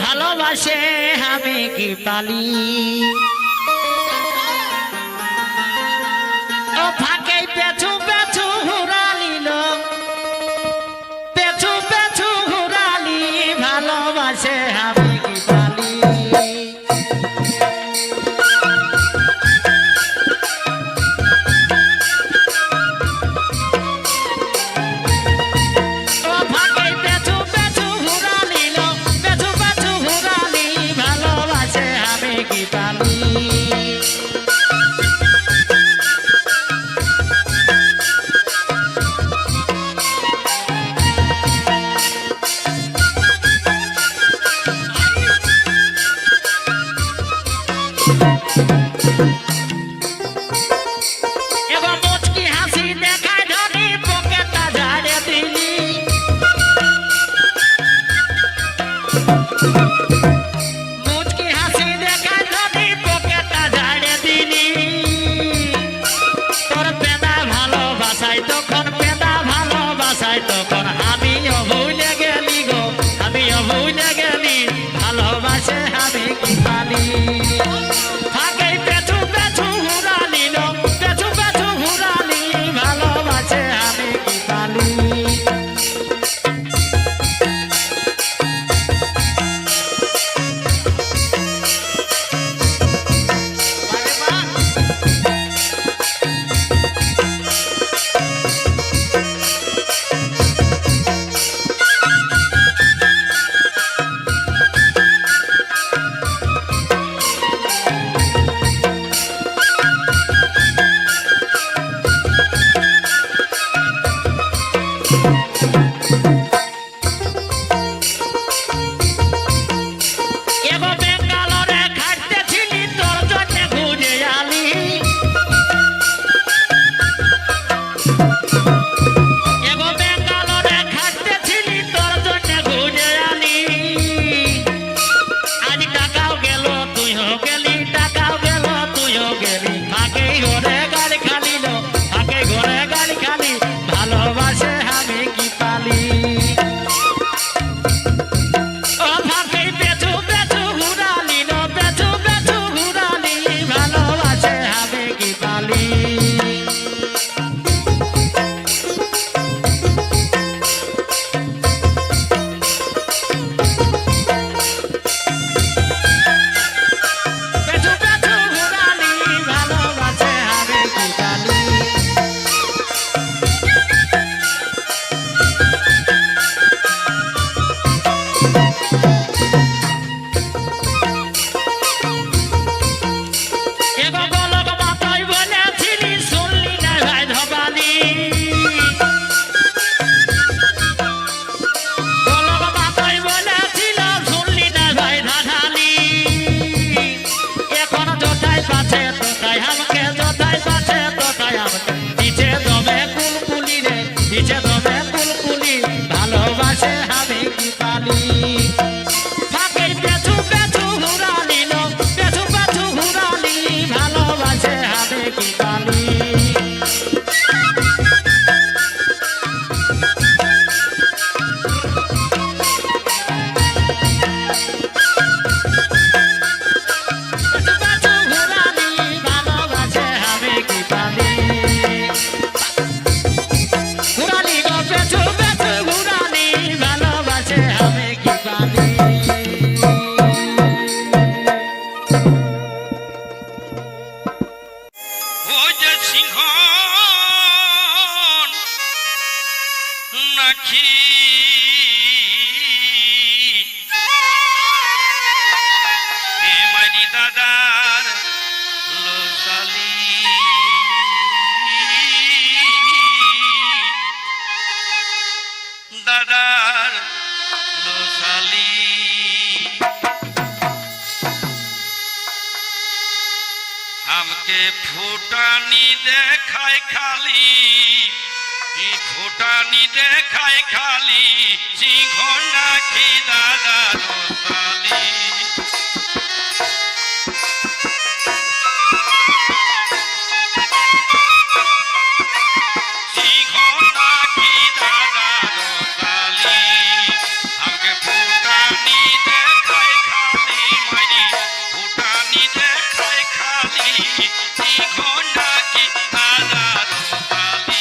ভালোবাসে আমি কি পালি ও ফাঁকে পেছু পেছু ঘুরালিল পেছু পেছু ঘুরালি ভালোবাসে আমি কি পালি নাকি হে মারি দাদার লোসালি দাদার লোসালি हमके फुटानी देखाय खाली फुटानी देखाय खाली सिंघोना की दादा रोसाली सिंघोना की दादा रोसाली हमके फुटानी देखाय खाली मरी फुटानी देखाय खाली सिंघोना की दादा रोसाली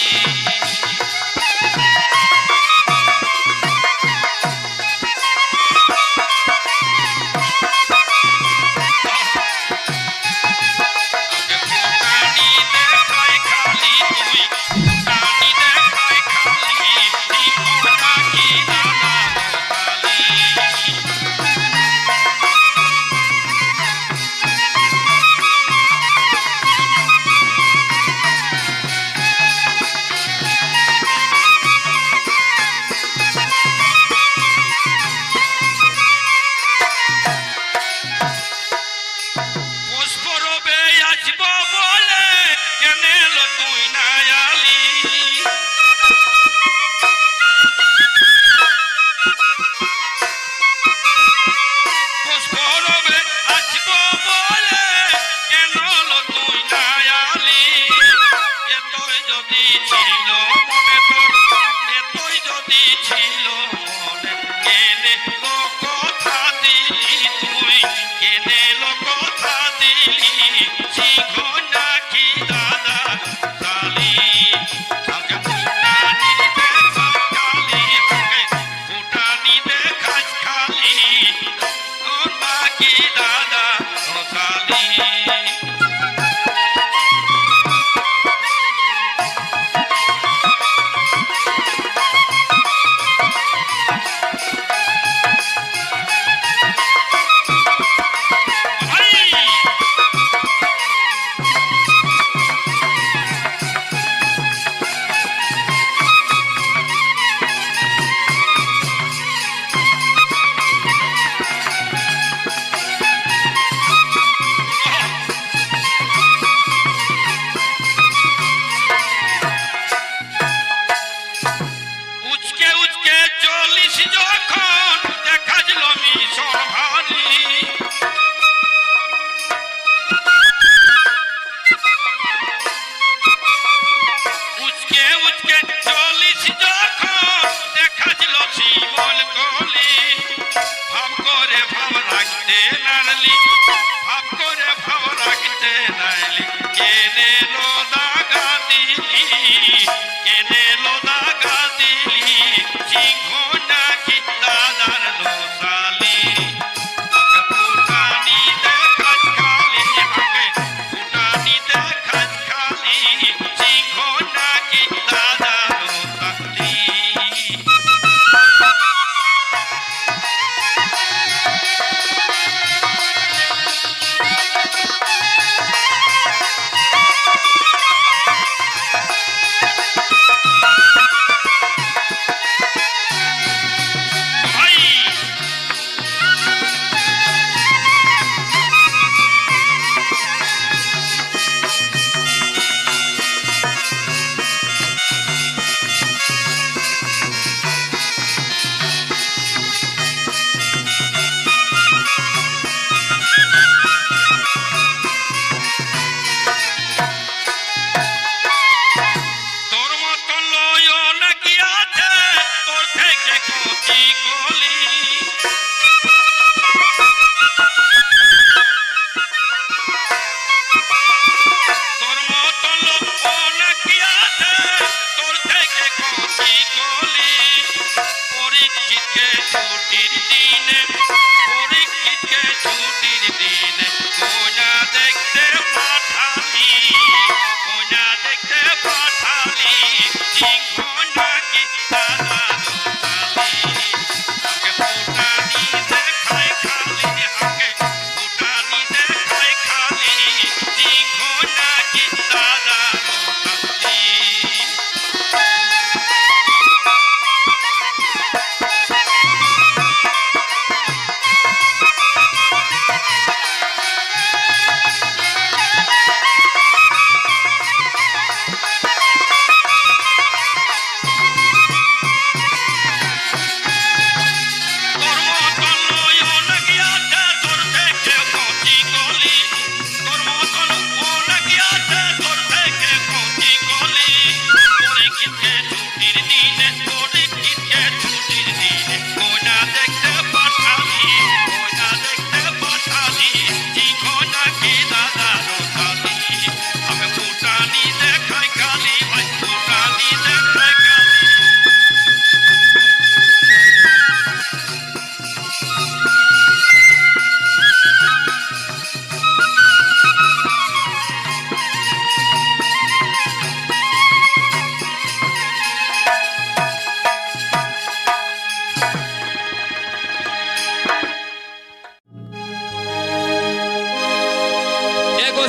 সিংহ নাকি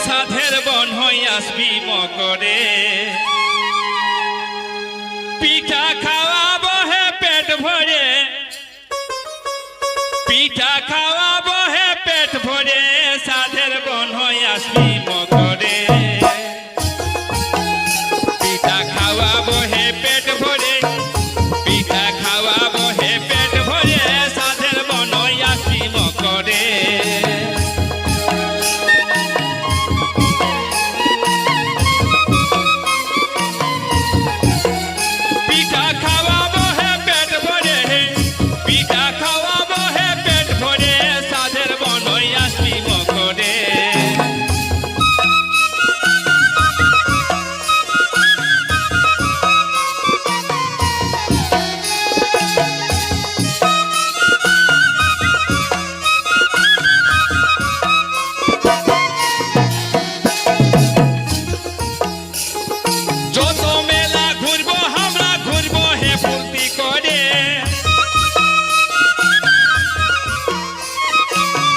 সাধের বন হয়ে আসবি মকরে পিঠা খাওয়াবো হে পেট ভরে পিঠা খাওয়াবো হে পেট ভরে সাধের বন হয়ে আসবি মকরে পিঠা খাওয়াবো হে পেট ভরে পিঠা খাওয়াবো হে পেট ভরে সাধের বন হয়ে আসবি মকরে পিঠা খাওয়াবো হে পেট ভরে পিঠা খাওয়াবো হে পেট ভরে সাধের বন হয়ে আসবি মকরে যত মেলা ঘুরবো আমরা ঘুরবো হে ফুর্তি করে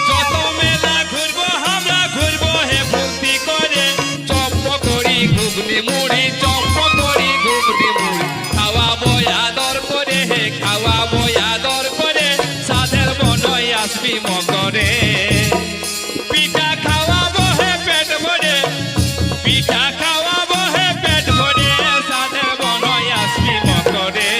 যত মেলা ঘুরবো আমরা ঘুরবো হে ফুর্তি করে চম্প করি ঘুগনি মুড়ি চম্প করি ঘুগনি মুড়ি খাওয়াবো আদর করে হে খাওয়াবো আদর করে সাধের বনয় আসবি মকরে পিঠা খাওয়াবো হে পেট ভরে পিঠা খাওয়াবো হে পেট ভরে সাধের বনয় আসবি মকরে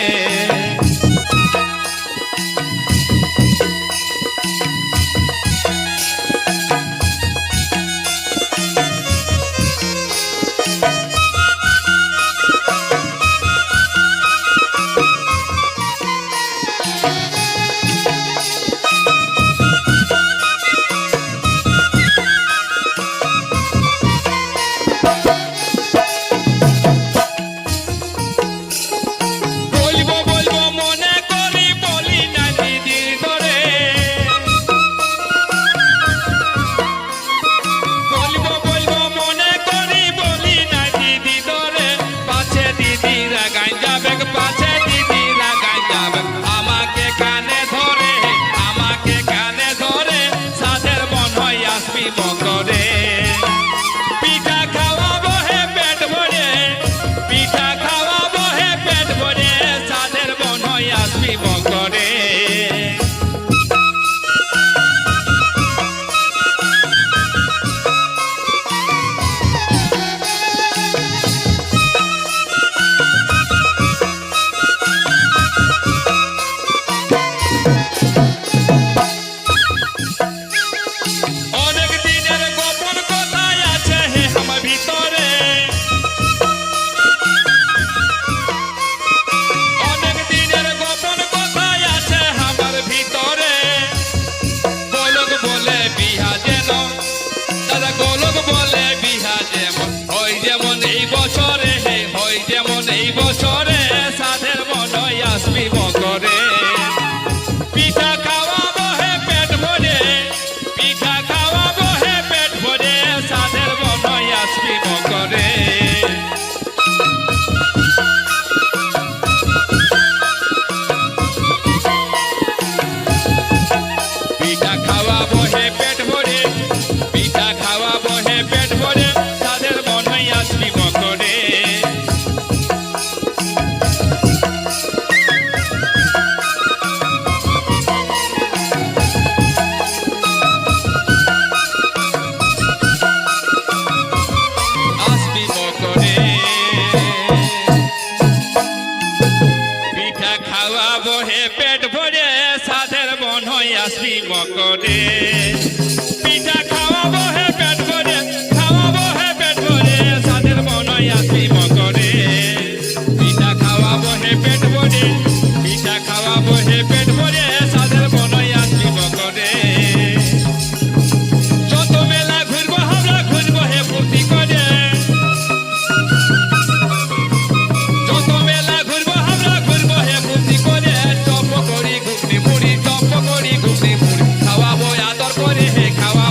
বলবো বলবো মনে করি বলি না দিদির করে বলবো বলবো মনে করি বলি না দিদি ধরে পাছে দিদিরা গাই যাবে পাছে দিদিরা গাই যাবে আমাকে কানে ধরে সাধের বন হয়ে আসবি মকরে পিঠা খাওয়াবো হে পেট ভরে পিঠা খাওয়াবো হে পেট ভরে সাধের বন হয়ে আসবি মকরে অনেক দিনের গোপন কথা আছে হে আমার ভিতরে অনেক দিনের গোপন কথা আছে আমার ভিতরে গোলক বলে বিহা যেন দাদা গোলক বলে বিহা যেমন হয় যেমন এই বছরে হে হয় যেমন এই বছরে সাধের বনয় আসবি মকরে পিঠা খাওয়াবো হে পেট ভরে পিঠা খাওয়াবো হে পেট ভরে সাধের বনয় আসবি মকরে পিঠা খাওয়াবো হে পেট ভরে পিঠা খাওয়াবো হে পেট ভরে সাধের বনয় আসবি মকরে আসবি মকরে পিঠা খাওয়াবো হে পেট ভরে সাধের বন হয়ে আসবি মকরে পিঠা খাওয়াবো হে পেট ভরে সাধের বন হয়ে আসবি মকরে পিঠা খাওয়াবো হে পেট ভরে পিঠা খাওয়াবো হে পেট ভরে সাধের বন হয়ে আসবি মকরে যত মেলা ঘুরবো আমরা ঘুরবো হে ফুর্তি করে যত মেলা ঘুরবো আমরা ঘুরবো হে ফুর্তি করে চম্প করি ঘুগনি মুড়ি চম্প করি ঘুগনি মুড়ি খাওয়াবো আদর করে হে খাওয়া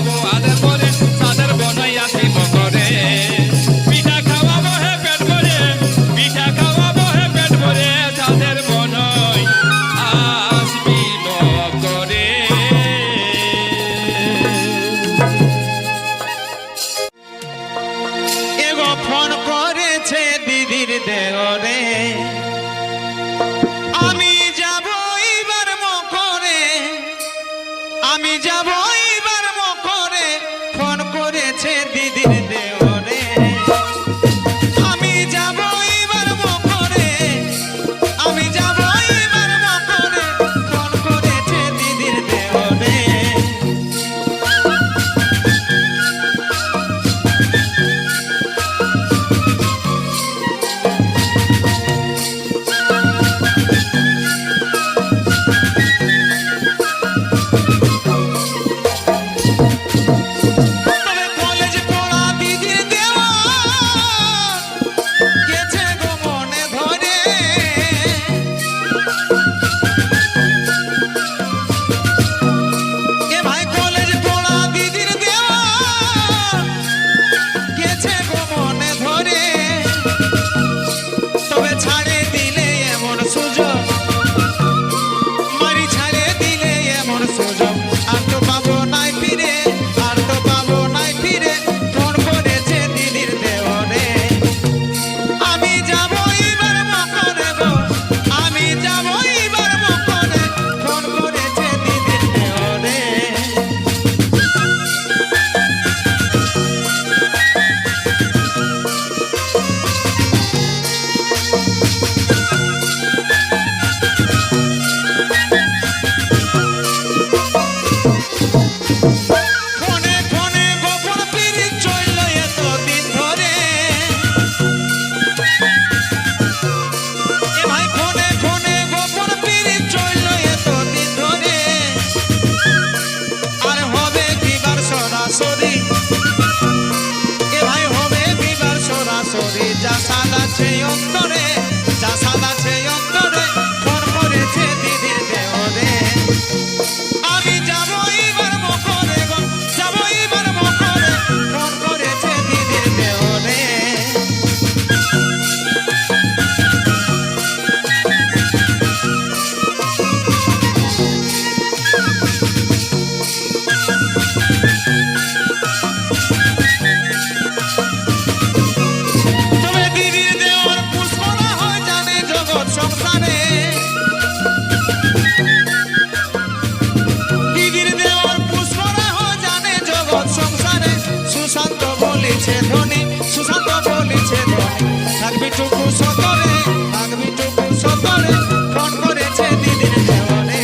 বলেছে ধনী, সুশান্ত বলেছে ধনী, থাকবি টুকু সতরে, থাকবি টুকু সতরে, ফোন করেছে দিদির দেওয়ানে।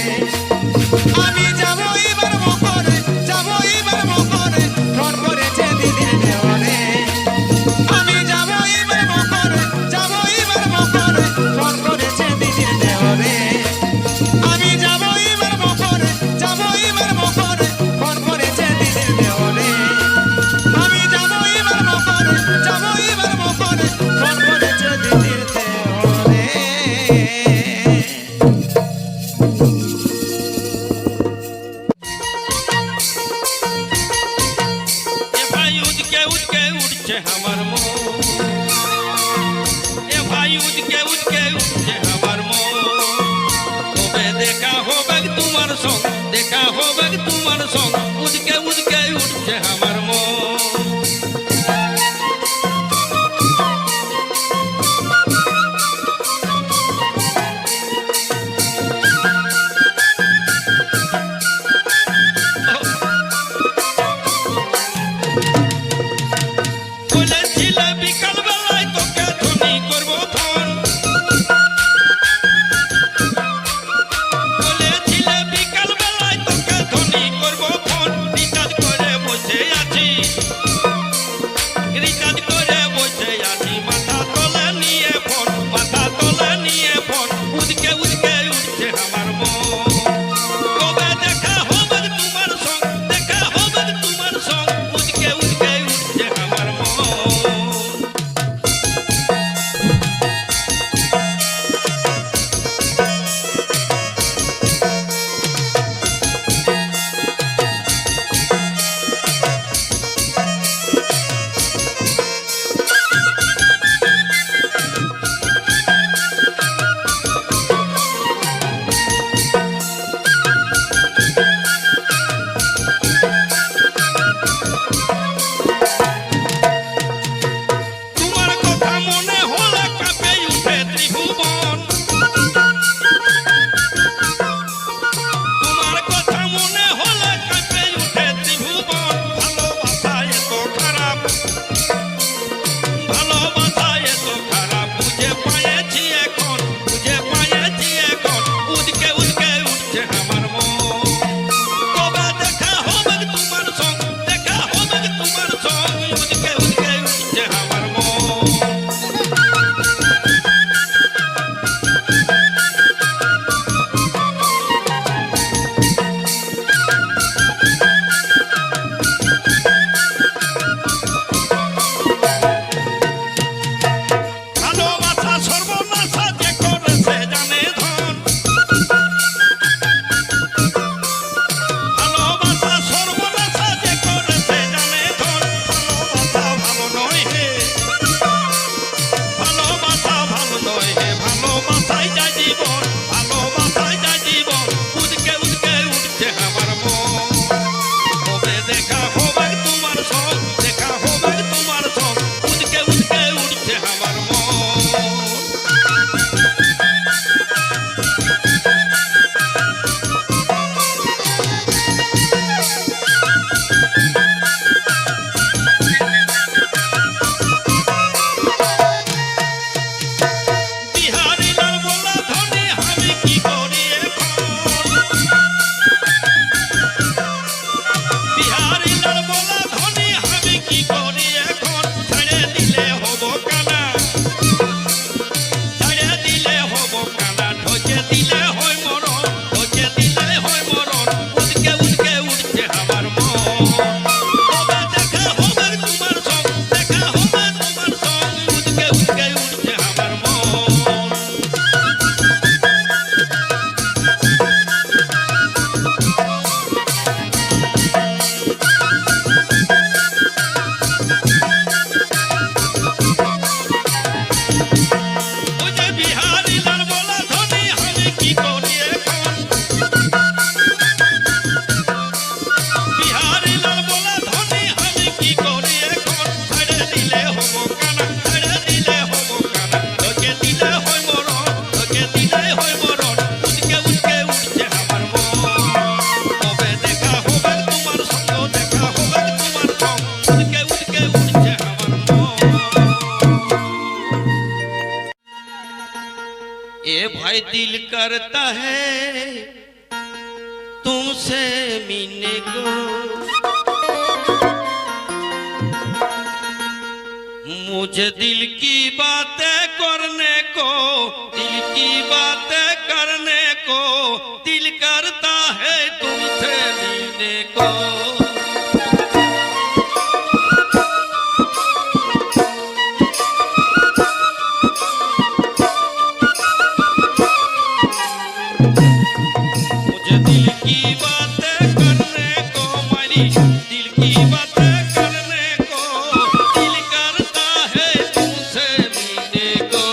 আমি যাবো এবার মকরে, যাবো এবার মকরে, ফোন করেছে দিদির দেওয়ানে। আমি যাবো এবার মকরে, যাবো এবার মকরে, ফোন করেছে দিদির দেওয়ানে। আমি যাবো এবার মকরে, যাবো এবার মকরে, ফোন করেছে দিদির দেওয়ানে। আমি যাবো এবার মকরে। भाई दिल करता है तुमसे मिलने को, मुझे दिल की बातें करने को, दिल की बातें करने को दिल करता है तुमसे मिलने को। मुझे दिल की बातें करने को, मारी दिल की बातें करने को दिल करता है तुमसे मिलने को।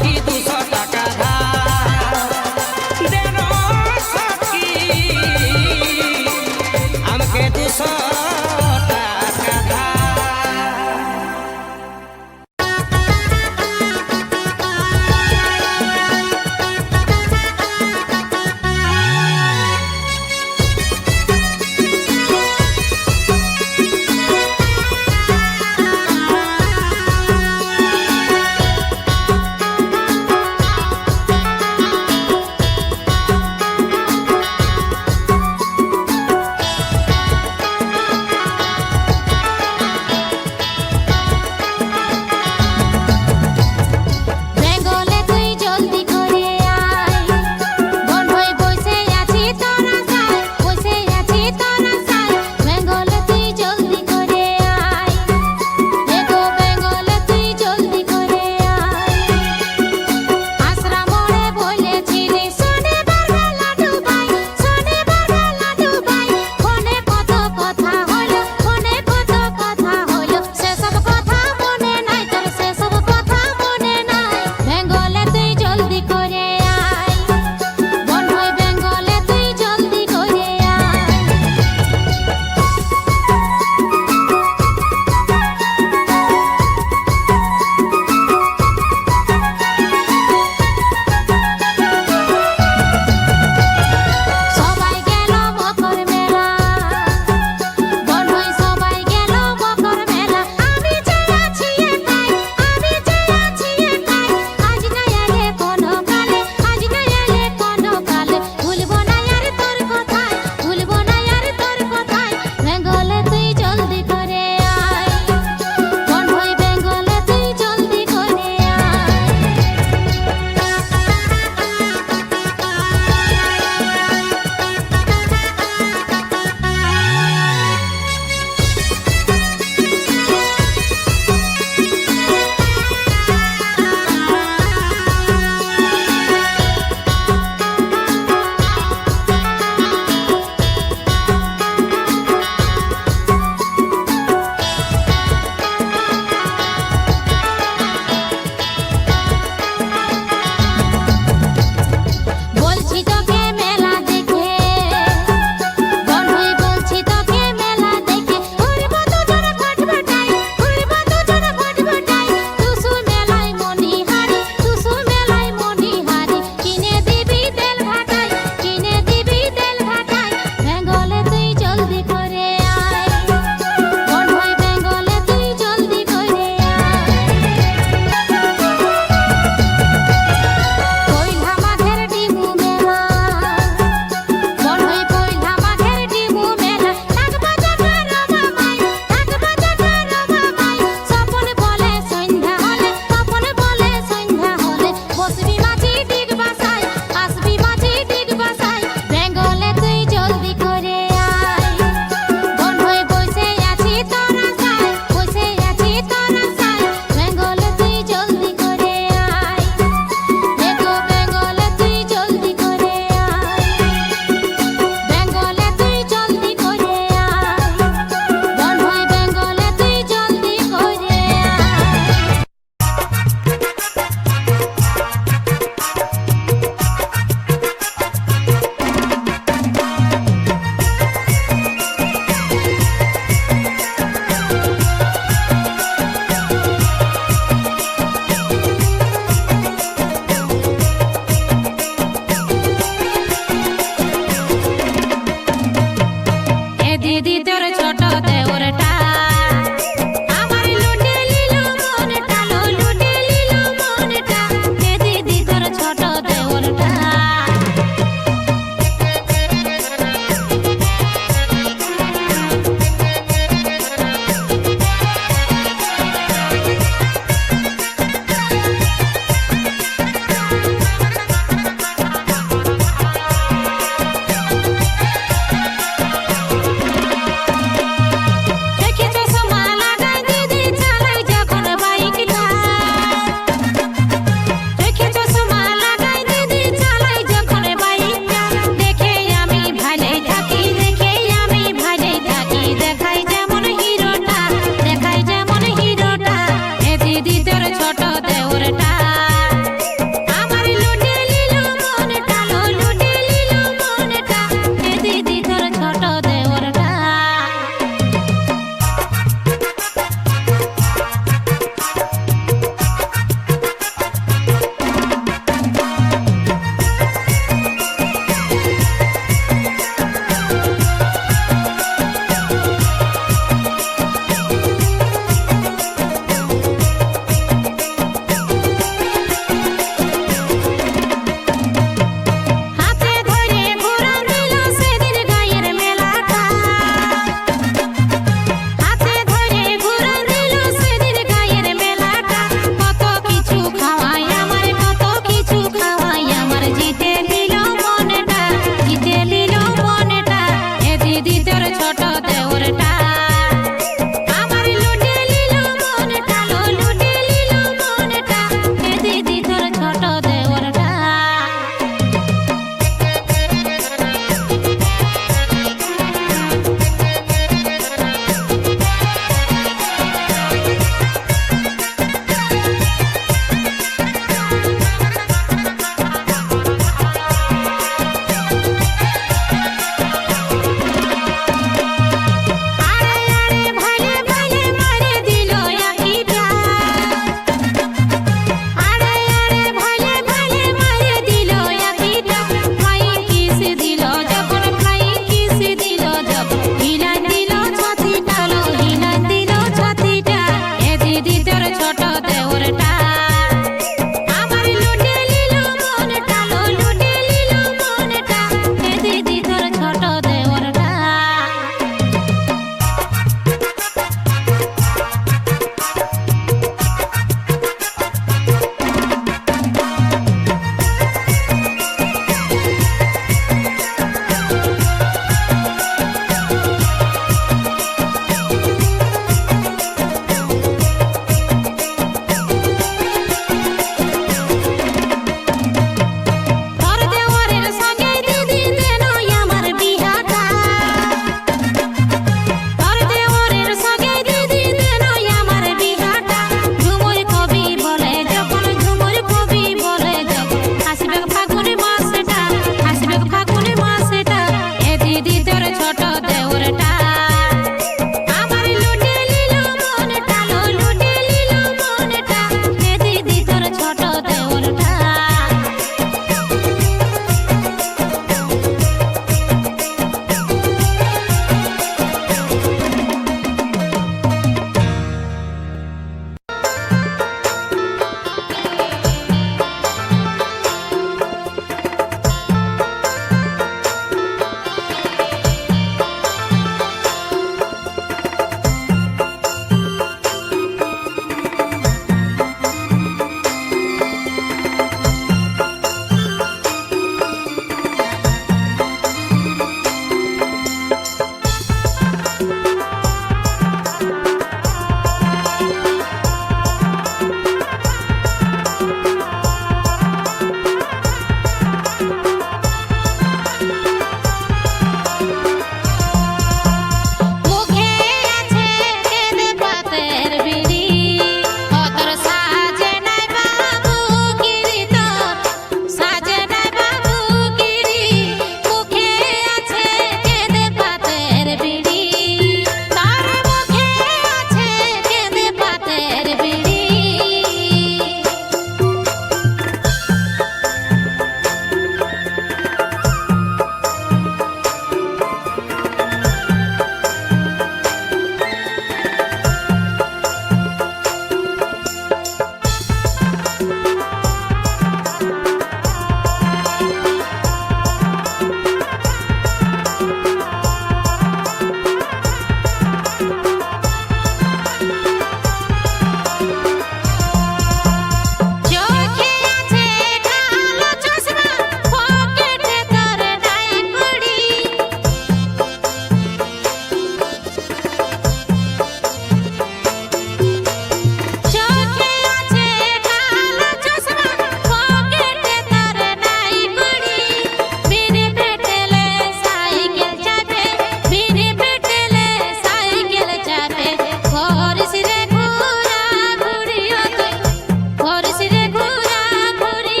সখী 200 টাকা ধার দেন সখী আমাকে 200 টাকা ধার।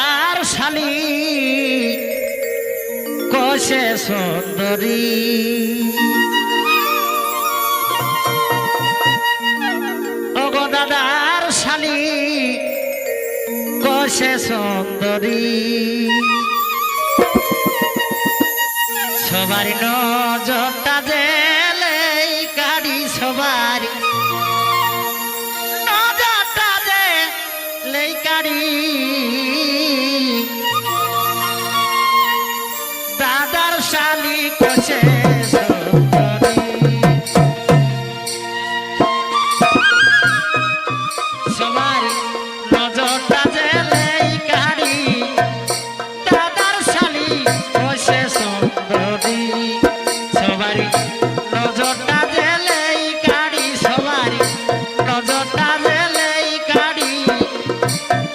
দাদার শালি কোষে সুন্দরী ওগো দাদার শালি কোষে সুন্দরী সবার নজরটা জেলে গাড়ি সবার নজরটা জেলে গাড়ি দাদার শালি কোষে সুন্দরী সবার নজরটা জেলে গাড়ি দাদার শালি কোষে সুন্দরী সবারই নজরটা জেলে গাড়ি সবারই নজরটা জেলে গাড়ি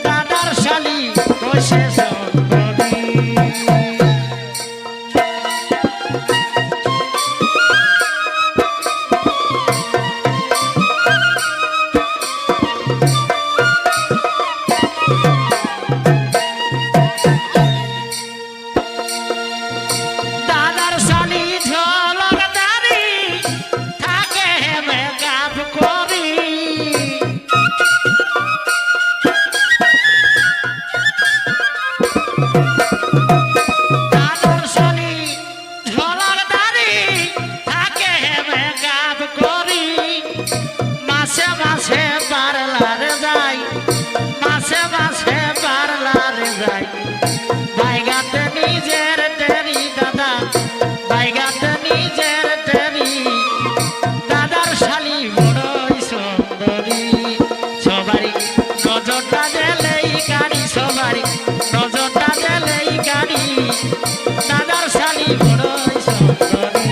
দাদার শালি কোষে সুন্দরী দাদার শালি ঝলক দাড়ি থাকে মেকআপ করি দাদার শালি ঝলক দাড়ি থাকে মেকআপ করি মাসে মাসে পার্লারে যাই মাসে মাসে পার্লারে যাই বাইগাতে নিজের টেরি দাদা বাইগাতে নিজের টেরি দাদার শালি বড়ই সুন্দরী সবারই নজরটা জেলেই গাড়ি সবারই নজরটা জেলেই গাড়ি দাদার শালি বড়ই সুন্দরী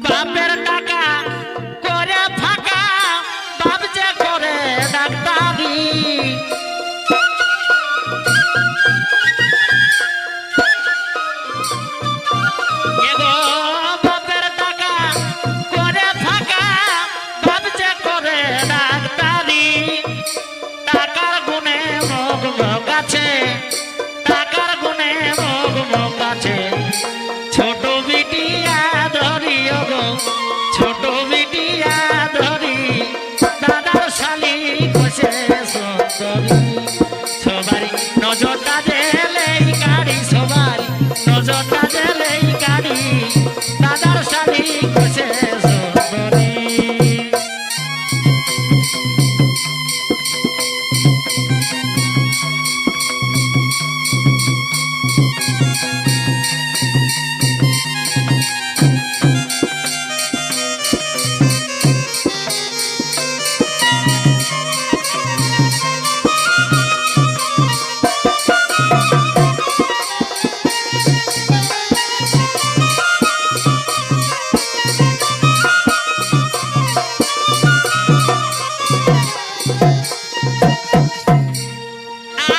বাপের টাকা করে ফাঁকা বাপ যে করে ডাক্তারি এগো বাপের টাকা করে ফাঁকা বাপ যে করে ডাক্তারি টাকার গুণে মুখ আছে টাকার গুণে মুখ আছে ছোট বিটিয়া ধরি ওগো ছোট বিটিয়া ধরি দাদার শালি কোষে সুন্দরী সবারই নজরটা জেলেই গাড়ি সবারই নজরটা জেলেই গাড়ি দাদার শালি কোষে সুন্দরী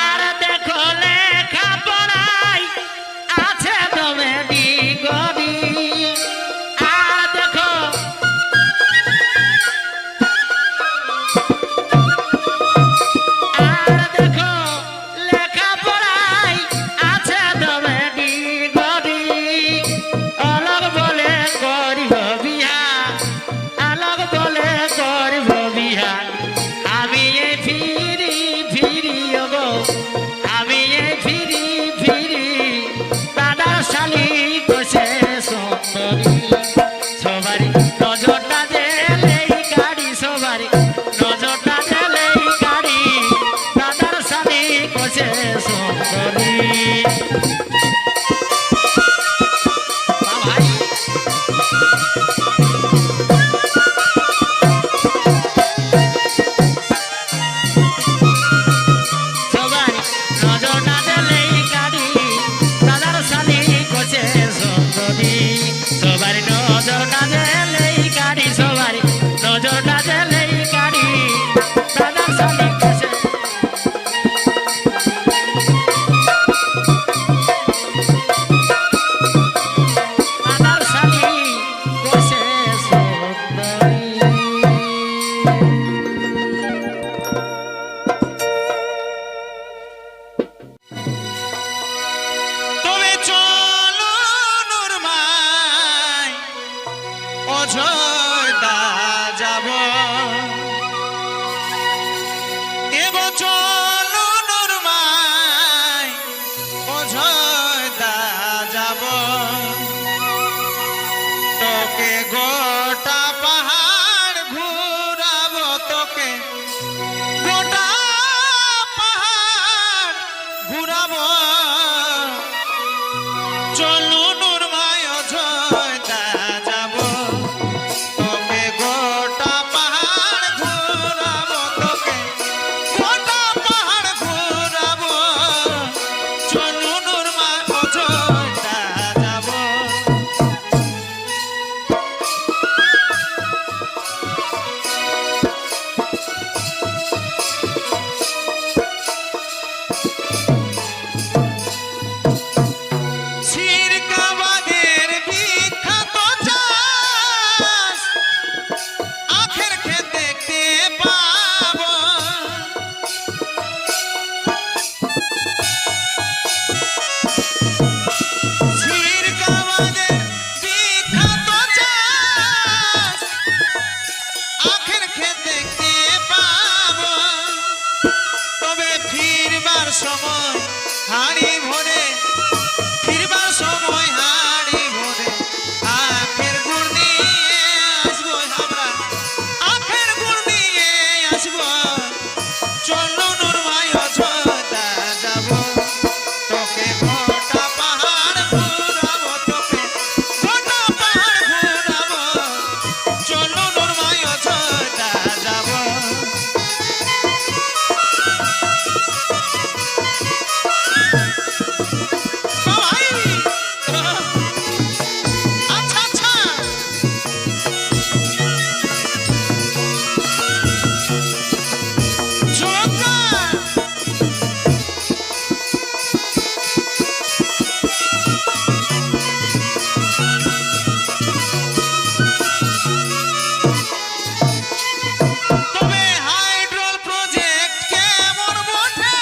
আর দেখো লেখা পড়াই আছে দমে ডিগরি আর দেখো লেখা পড়াই আছে দমে ডিগরি অলগ বলে করিব বিহা অলগ বলে করিব বিহা আমি এই ফিরি ফিরি ওগো আমি এই ফিরি ফিরি দাদার শালি কোষে সুন্দরী সবারই নজরটা জেলেই গাড়ি সবারই নজরটা জেলেই গাড়ি দাদার শালি কোষে সুন্দরী ভাই সবারই নজরটা জেলেই অযোধ্যা যাব তোকে গোটা পাহাড় ঘুরাবো তোকে গোটা পাহাড় ঘুরাবো চলো নুরমায় অযোধ্যা যাব তোকে গোটা পাহাড় ঘুরাবো তোকে গোটা পাহাড় ঘুরাবো চলো নুরমায় অযোধ্যা যাব সিরকাবাদের বিখ্যাত চাষ আখের ক্ষেত দেখতে পাবো সিরকাবাদের বিখ্যাত চাষ আখের ক্ষেত দেখতে পাবো তবে ফিরবার সময় হাড়ি ভরে ফিরবার সময় হাড়ি ভরে আখের গুড় নিয়ে আসবো আমরা আখের গুড় নিয়ে আসবো চলো নুরমায় অযোধ্যা যাব তোকে গোটা পাহাড় ঘুরাবো তোকে গোটা পাহাড় ঘুরাবো চলো নুরমায় অযোধ্যা যাব সবাই আচ্ছা আচ্ছা জোরদার তবে হাইড্রোল প্রজেক্ট কেমন বটে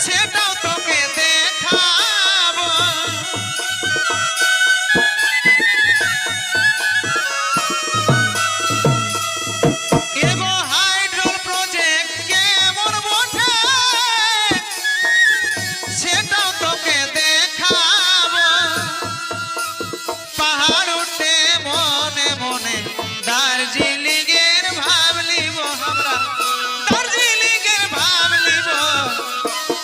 সেটাও তোকে দেখাবো এগো হাইড্রোল প্রজেক্ট কেমন বটে সেটাও তোকে দেখাবো পাহাড় উঠে মনে মনে দার্জিলিং এর ভাবলিব আমরা দার্জিলিং এর ভাবলিব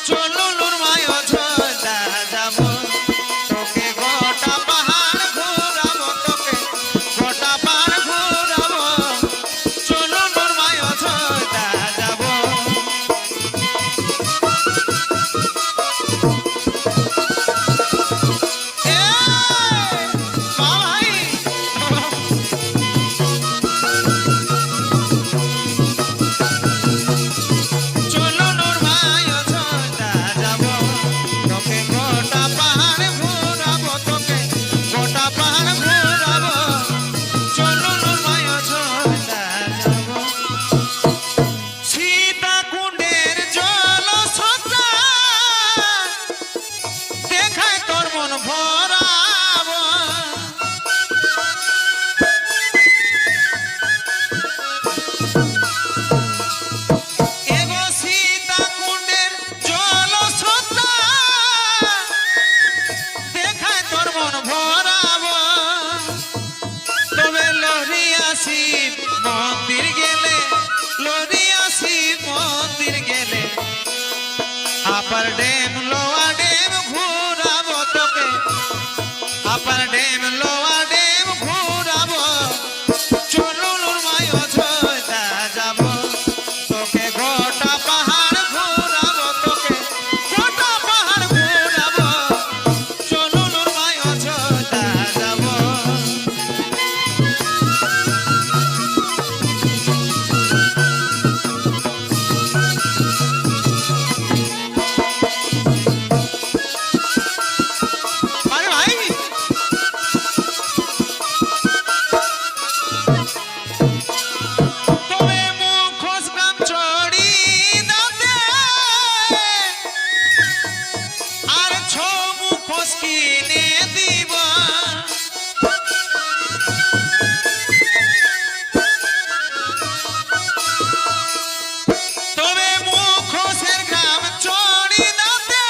চলো নুরমায় অযোধ্যা যাব তোকে গোটা পাহাড় ঘুরাবো তোকে গোটা পাহাড় ঘুরাবো চলো নুরমায় অযোধ্যা যাব এ ভাই চলো নুরমায় অযোধ্যা যাব তোকে গোটা পাহাড় ঘুরাবো তোকে গোটা পাহাড় ঘুরাবো চলো নুরমায় অযোধ্যা যাব সীতাকুণ্ডের জলস্রোতটা দেখায় তোর মন ভরাবো এগো সীতাকুণ্ডের জলস্রোতটা দেখায় তোর মন ভরাবো তবে লহরিয়া শিব মন্দির গেলে লহরিয়া শিব মন্দির গেলে আপার ড্যাম লোয়া ড্যাম ঘুরাবো তোকে আপার ড্যাম লোয়া ড্যাম ঘুরাবো চলো নুরমায় অযোধ্যা যাব তোকে গোটা পাহাড় ঘুরাবো তোকে গোটা পাহাড় ঘুরাবো চলো নুরমায় অযোধ্যা যাব আরে ভাই তবে মুখোশের গ্রাম চড়ি দাতে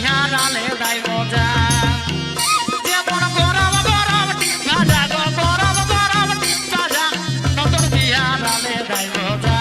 বিহারালে দাই মজা যেমন গরম গরম ডিম ভাজা গো গরম গরম ডিম ভাজা নতুন বিহারালে দাই মজা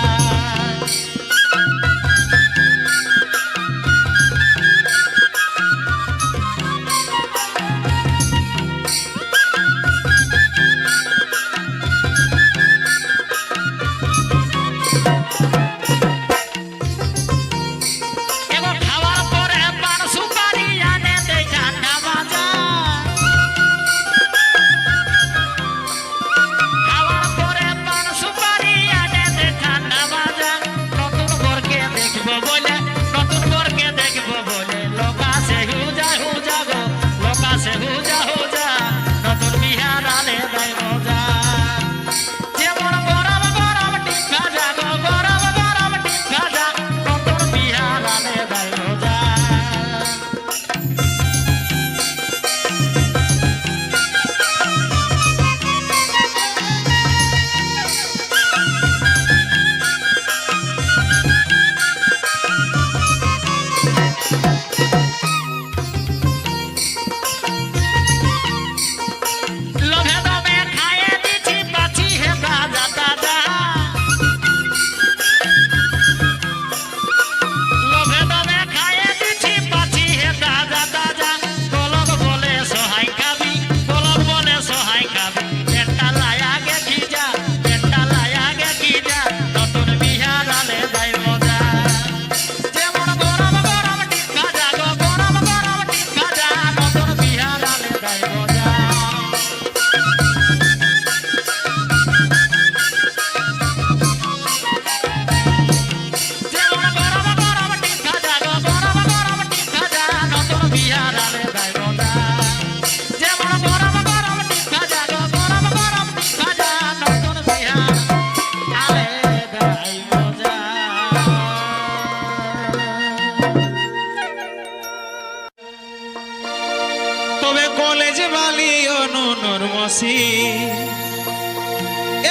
তবে কলেজ বালি অনুনর মসি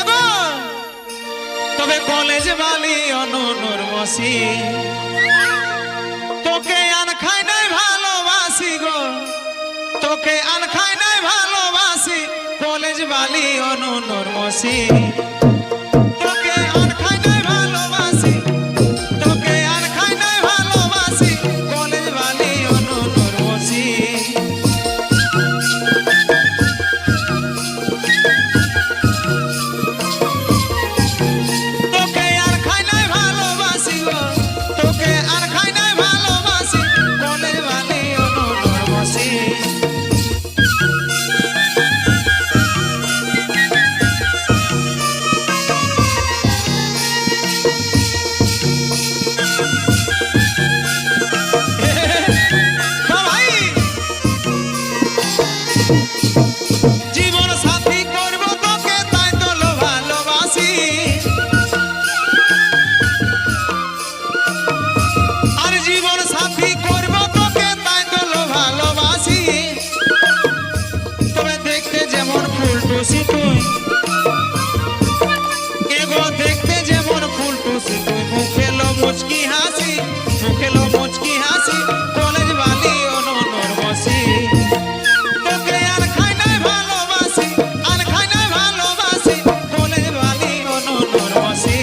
এগো তবে কলেজ বালি অনুনর মসি তোকে আন খাই নাই ভালোবাসি গো তোকে আন খাই নাই ভালোবাসি কলেজ বালি অনুনর মসি তোকে আন খাই নাই ভালোবাসি তোকে আন খাই নাই ভালোবাসি কলেজ বালি অনুনর মসি তোকে আর খাই নাই ভালোবাসি গো তোকে আর খাই নাই ভালোবাসি কলেজ বালি অনুনর মসি জীবন সাথী করব তোকে তাই তো ভালোবাসি আর জীবন সাথী করব তোকে তাই তো ভালোবাসি তবে দেখতে যেমন ফুল টুসি তুই এগো দেখতে যেমন ফুল টুসি তুই মুখে লো মুচকি হাসি মুখে লো মুচকি হাসি কলেজ বালি অনুনর মসি তোকে আর খাই নাই ভালোবাসি আর খাই নাই ভালোবাসি কলেজ বালি অনুনর মসি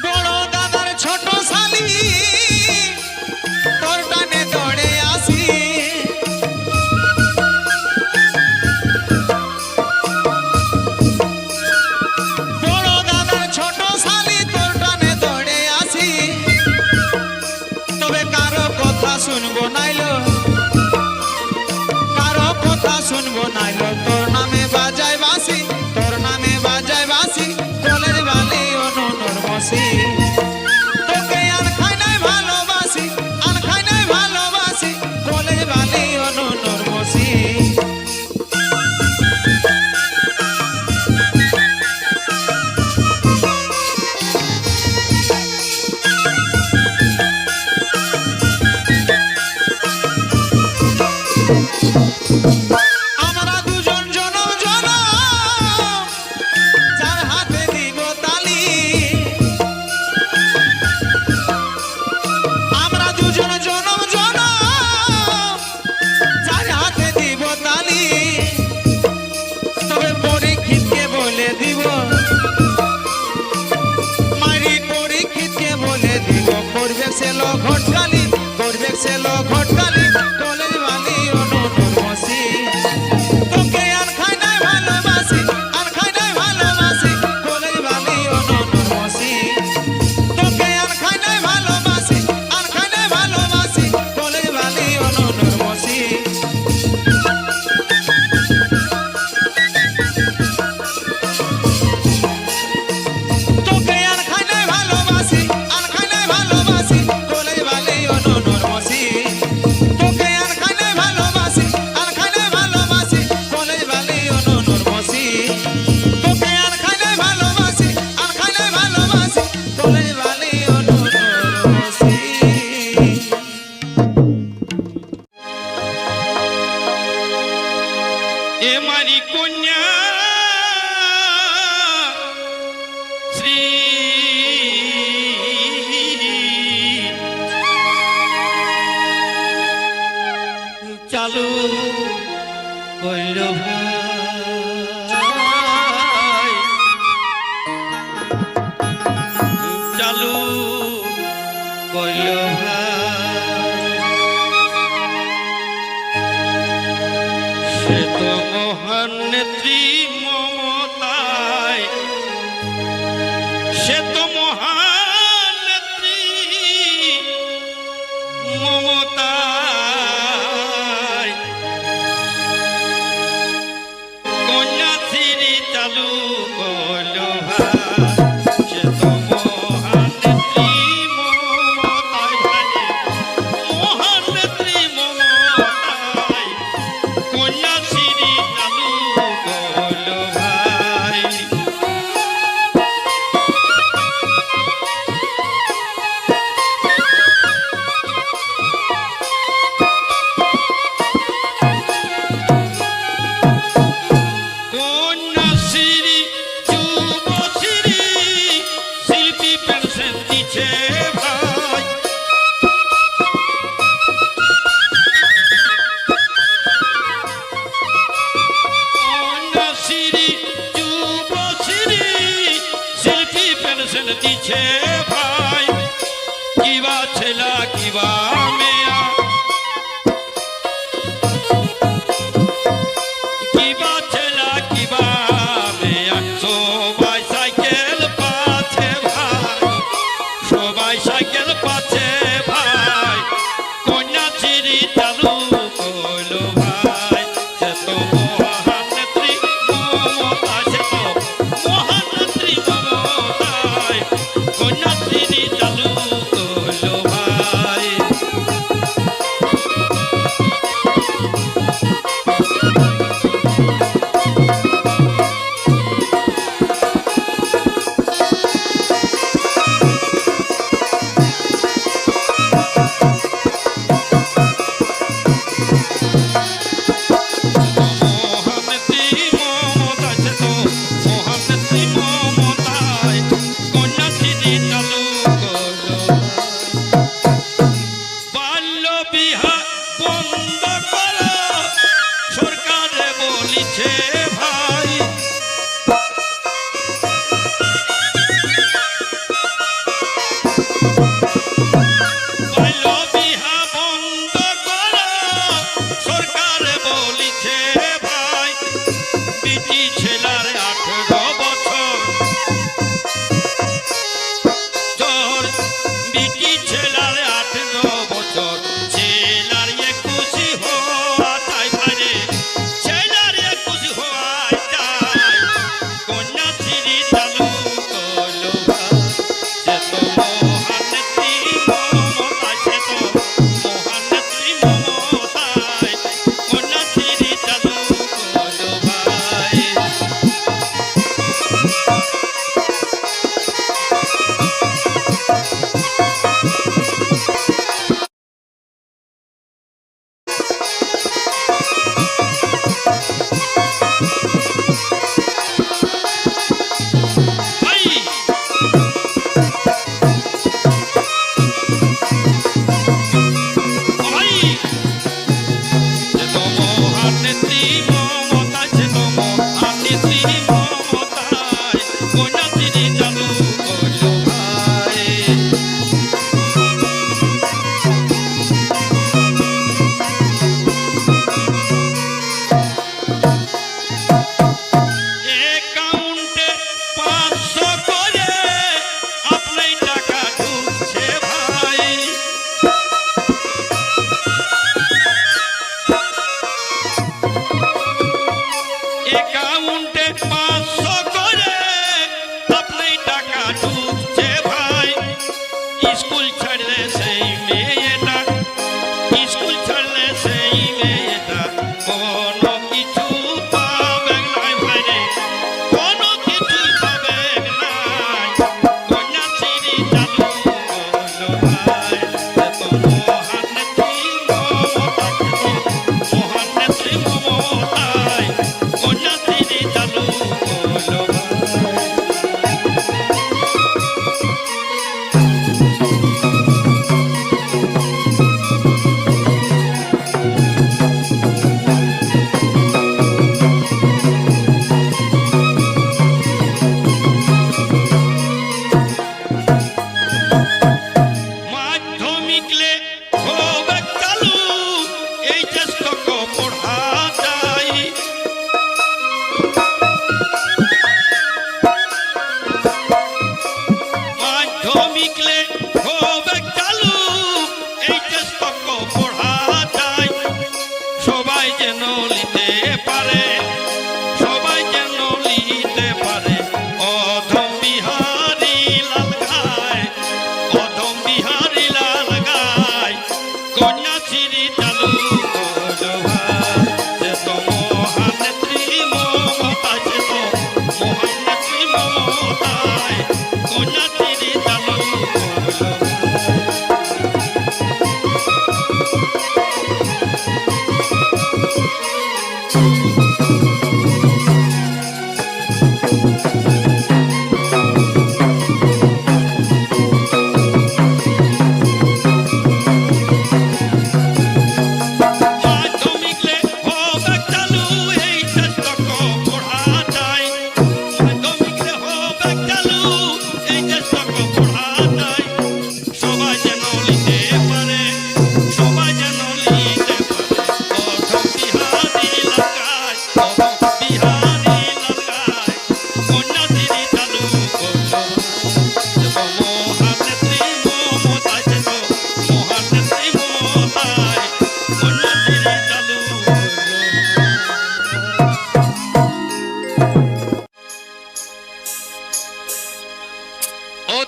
বড় দাদার ছোট শালি তোর টানে দৌড়ে আসি বড় দাদার ছোট শালি তোর টানে দৌড়ে আসি তবে কারো কথা শুনবো নাইলো কারো কথা শুনবো নাইলো তোর নামে বাজায় বাসি তোর নামে বাজায় বাসি কলেজ বালি অনুনর মসি তোকে আর খাই নাই ভালোবাসি আর খাই নাই ভালোবাসি কলেজ বালি অনুনর মসি শ্রী চালু কইল ভাই, চালু কইল ভাই, সে তো মহান নেত্রী মমতায়, সে তো মহান নেত্রী মমতায়, কন্যাশ্রী চালু করল ভাই, সে তো মহান নেত্রী মমতায় ভাই, মহান নেত্রী মমতায়, কন্যাশ্রী চালু করল ভাই। কন্যাশ্রী যুবশ্রী শিল্পী পেনশন দিচ্ছে ভাই, কন্যাশ্রী যুবশ্রী শিল্পী পেনশন দিচ্ছে ভাই, কিবা ছেলা কিবা মেয়া, কিবা ছেলা কিবা মেয়া, সবাই সাইকেল পাচ্ছে ভাই, সবাই সাইকেল পাচ্ছে ভাই, কন্যাশ্রী চালু করল ভাই, সে তো মহান নেত্রী মমতায়, সে তো মহান নেত্রী মমতায়, কন্যাশ্রী চালু করল ভাই।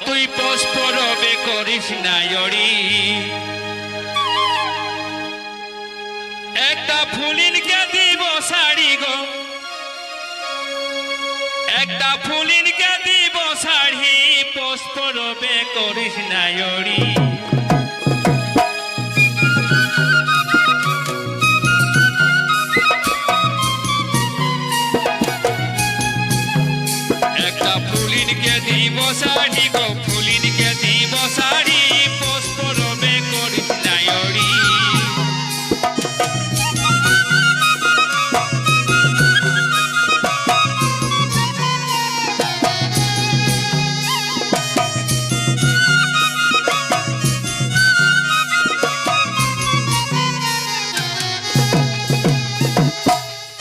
তুই পুষ্পরবে করিস না অড়ি একটা ফুলিনকে দিব শাড়ি গো একটা ফুলিনকে দিব শাড়ি পুষ্পরবে করিস না অড়ি একটা ফুলিনকে দিব শাড়ি গো ফুলিনকে দিব শাড়ি পুষ্পরবে করিস না অড়ি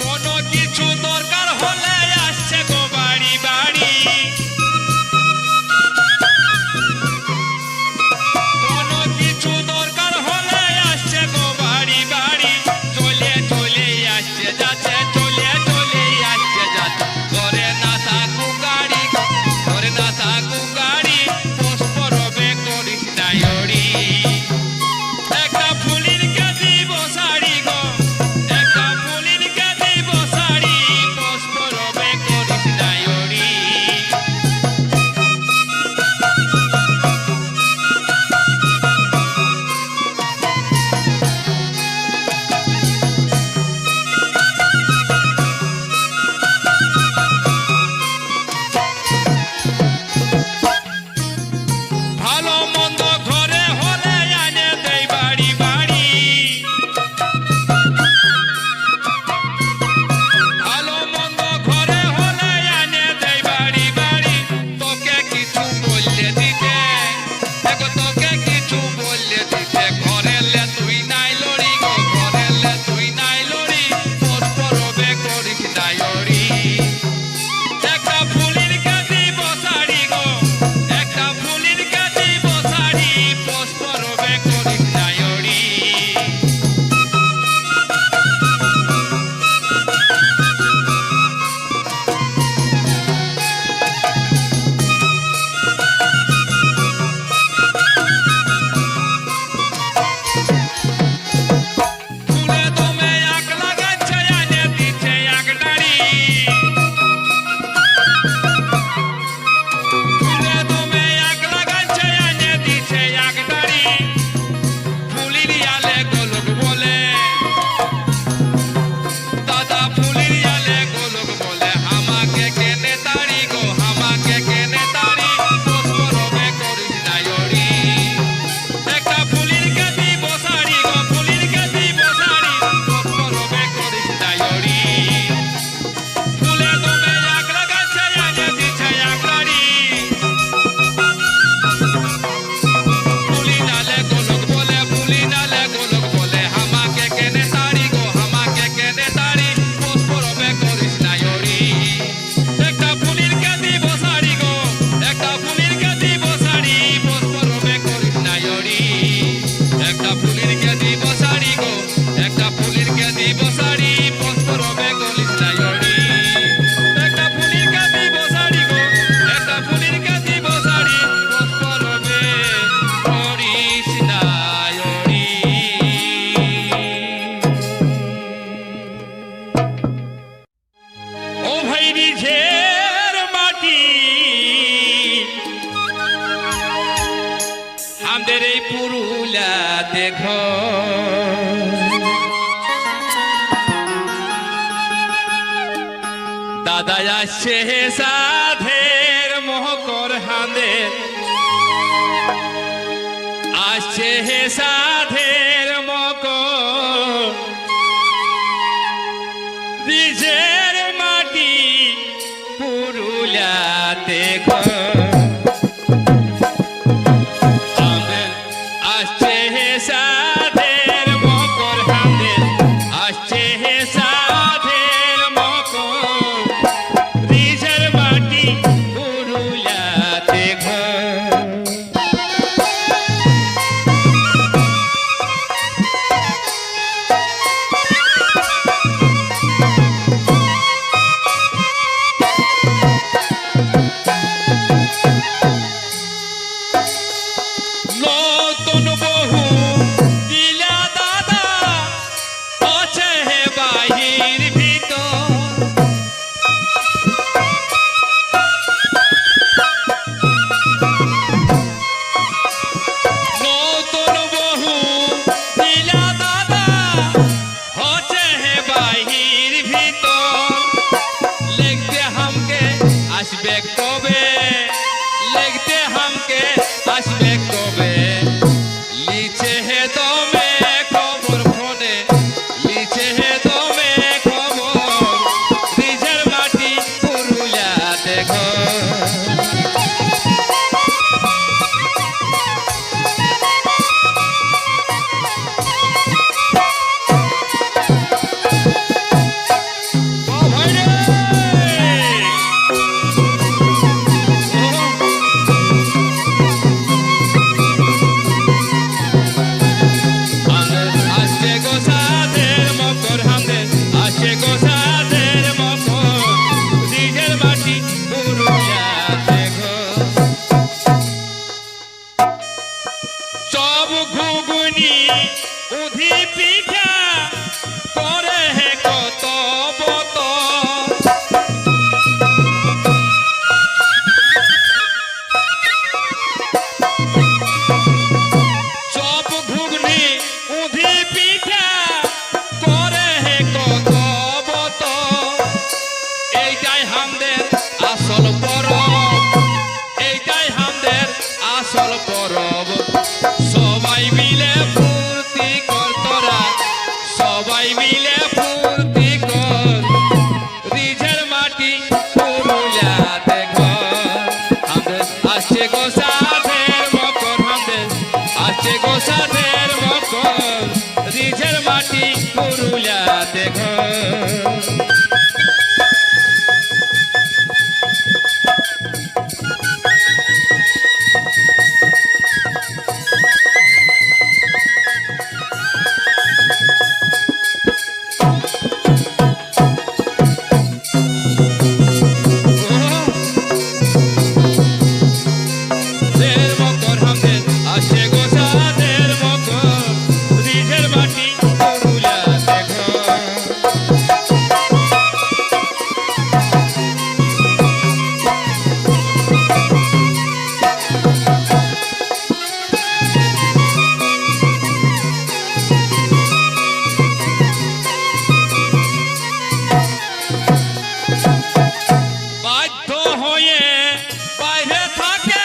কোনো কিছু দরকার হলে আসছে গো বাড়ি বাড়ি কোনো কিছু দরকার হলে আসছে গো বাড়ি বাড়ি চলে চলে আসছে যাচ্ছে চলে চলে আসছে যাচ্ছে ঘরে না থাকু গাড়ি ঘরে না থাকু গাড়ি পুষ্পরবে করিস না অড়ি একটা ফুলিনকে দিব শাড়ি গো একটা ফুলিনকে দিব শাড়ি পুষ্পরবে করিস না অড়ি ভালো মন্দ ঘরে হলে আনে দেই বাড়ি বাড়ি ভালো মন্দ ঘরে হলে আনে দেই বাড়ি বাড়ি তোকে কিছু বললে দিতে দেখো তোকে কিছু বললে দিতে ঘরেলে তুই নাই লড়ি গো ঘরেলে তুই নাই লড়ি পুষ্পরবে করিস না অড়ি একটা ফুলিনকে দিব শাড়ি গো একটা ফুলিনকে দিব শাড়ি পুষ্পরবে করিস না অড়ি ফুলে দমে আগ লাগাচ্ছে আনে দিচ্ছে এক নারী ফুলে দমে আগ লাগাচ্ছে আনে দিচ্ছে এক নারী ফুলির আলে গোলক বলে দাদা ফুলির আলে গোলক বলে আমাকে কেনে তাড়ি গো আমাকে কেনে তাড়ি পুষ্পরবে করিস না অড়ি একটা ফুলিনকে দিব শাড়ি গো ফুলিনকে দিব শাড়ি পুষ্পরবে করিস না অড়ি ফুলে দমে আগ লাগাচ্ছে আনে দিচ্ছে এক নারী ফুলি নালে গোলক বলে ফুলি নালে গোলক বলে আমাকে কেনে তাড়ি গো আমাকে কেনে তাড়ি পুষ্পরবে করিস না অড়ি একটা ফুলিনকে দিব শাড়ি গো একটা ফুলিনকে দিব শাড়ি পুষ্পরবে করিস না অড়ি একটা ফুলিনকে দিব শাড়ি গো একটা ফুলিনকে দিব শাড়ি পুষ্পরবে করিস না অড়ি একটা ফুলিনকে দিব শাড়ি গো একটা ফুলিনকে দিব শাড়ি পুষ্পরবে করিস না অড়ি ও ভাই রিঝের মাটি আমাদের এই পুরুলা দেখো দাদা আসছে সাধের মোহকর হাঁদের আসছে সাধের মকর রিঝের মাটি পুরুলা দেখো আমাদের আসছে সাধের মকর হাঁদের আসছে সাধের মকর রিঝের মাটি পুরুলা দেখো হামকে আসবে কবে লিচে হে দমে খবর ফোনে লিচে হে দমে খবর নিজের মাটি পুরুলিয়া দেখো ও ভাই রে আসছে গোসাদের মকর হামদের আসছে গোসাদের মকর নিজের মাটি পুরুলিয়া দেখো সব ঘুগুনি উধি পিঠা করে হে কত বত সব ঘুগনি উধি পিঠা করে হে কত বত এইটাই হামদের আসল পরব এইটাই হামদের আসল পরব সবাই মিলে ফুর্তি কর তোরা সবাই মিলে ফুর্তি কর রিঝের মাটি পুরুলিয়া দেখো আমাদের আসছে গোসাদের মকর আমাদের আসছে গোসাদের মকর রিঝের মাটি পুরুলিয়া দেখো দের মকর হামদের আসছে গোসাদের মকর রিঝের মাটি পুরুলিয়া দেখো বাধ্য হয়ে বাইরে থাকে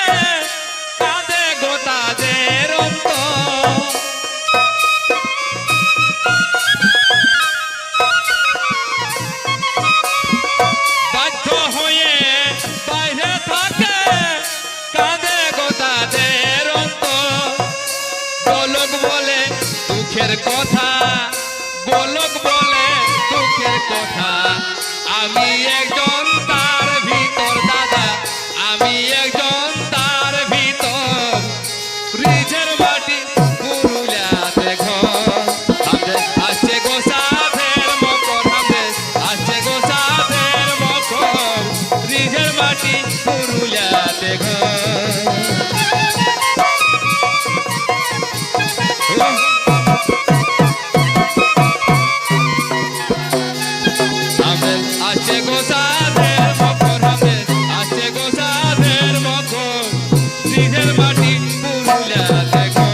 কাঁদে গোতাদের অন্তর বাধ্য হয়ে বাইরে থাকে কাঁদে গোতাদের অন্তর বলক বলে দুঃখের কথা বলক বলে দুঃখের কথা আমি একজন তার ভিতর দাদা আমি একজন তার ভিতর রিঝের মাটি পুরুলিয়া দেখো আমাদের আসছে গোসাদের মকর আমাদের আসছে গোসাদের মকর রিঝের মাটি পুরুলিয়া দেখো আমাদের আসছে গোসাদের মকর আমাদের আসছে গোসাদের মকর রিঝের মাটি পুরুলিয়া দেখো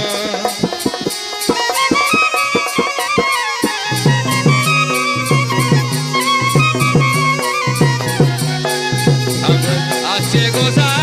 আমাদের আসছে গোসা